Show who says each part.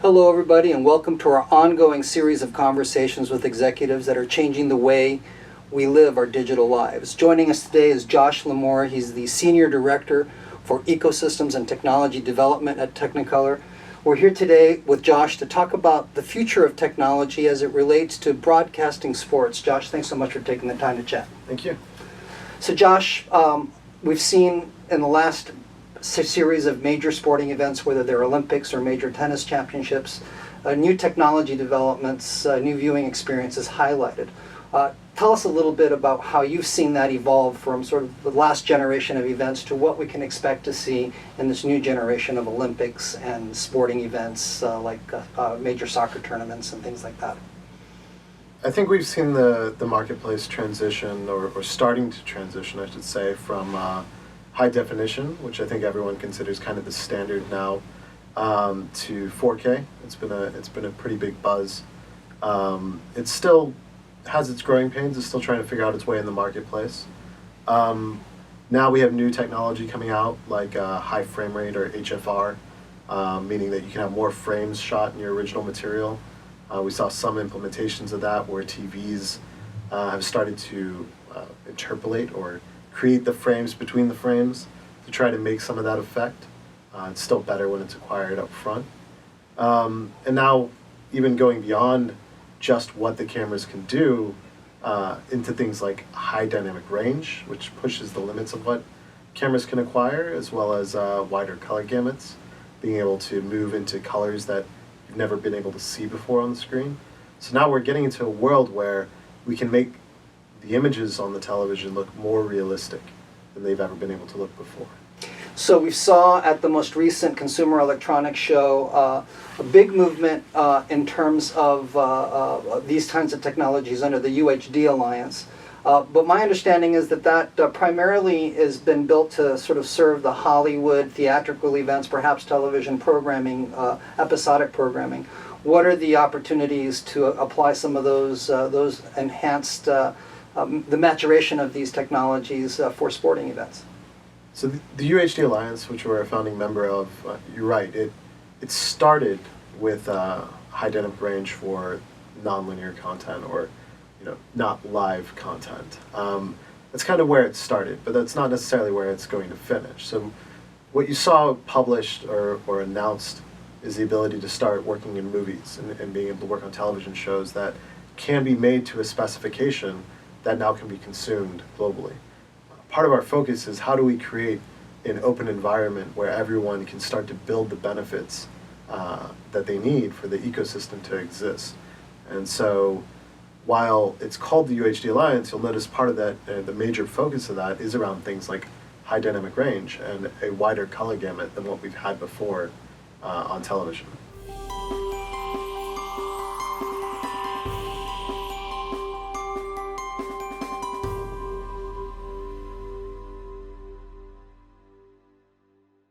Speaker 1: Hello, everybody, and welcome to our ongoing series of conversations with executives that are changing the way we live our digital lives. Joining us today is Josh Limor. He's the Senior Director for Ecosystems and Technology Development at Technicolor. We're here today with Josh to talk about the future of technology as it relates to broadcasting sports. Josh, thanks so much for taking the time to chat.
Speaker 2: Thank you.
Speaker 1: So Josh, we've seen in the last series of major sporting events, whether they're Olympics or major tennis championships, new technology developments, new viewing experiences highlighted. Tell us a little bit about how you've seen that evolve from sort of the last generation of events to what we can expect to see in this new generation of Olympics and sporting events like major soccer tournaments and things like that.
Speaker 2: I think we've seen the marketplace transition, or starting to transition, I should say, from high definition, which I think everyone considers kind of the standard now, to 4K. It's been a pretty big buzz. It still has its growing pains. It's still trying to figure out its way in the marketplace. Now we have new technology coming out, like high frame rate, or HFR, meaning that you can have more frames shot in your original material. We saw some implementations of that where TVs have started to interpolate or create the frames between the frames to try to make some of that effect. It's still better when it's acquired up front. And now, even going beyond just what the cameras can do, into things like high dynamic range, which pushes the limits of what cameras can acquire, as well as wider color gamuts, being able to move into colors that you've never been able to see before on the screen. So now we're getting into a world where we can make the images on the television look more realistic than they've ever been able to look before.
Speaker 1: So we saw at the most recent Consumer Electronics Show a big movement in terms of these kinds of technologies under the UHD Alliance. But my understanding is that primarily has been built to sort of serve the Hollywood theatrical events, perhaps television programming, episodic programming. What are the opportunities to apply some of those enhanced the maturation of these technologies for sporting events?
Speaker 2: So the UHD Alliance, which we're a founding member of, you're right, it started with high dynamic range for nonlinear content, or not live content. That's kind of where it started, but that's not necessarily where it's going to finish. So what you saw published or announced is the ability to start working in movies and being able to work on television shows that can be made to a specification that now can be consumed globally. Part of our focus is how do we create an open environment where everyone can start to build the benefits that they need for the ecosystem to exist. And so while it's called the UHD Alliance, you'll notice part of that, the major focus of that is around things like high dynamic range and a wider color gamut than what we've had before on television.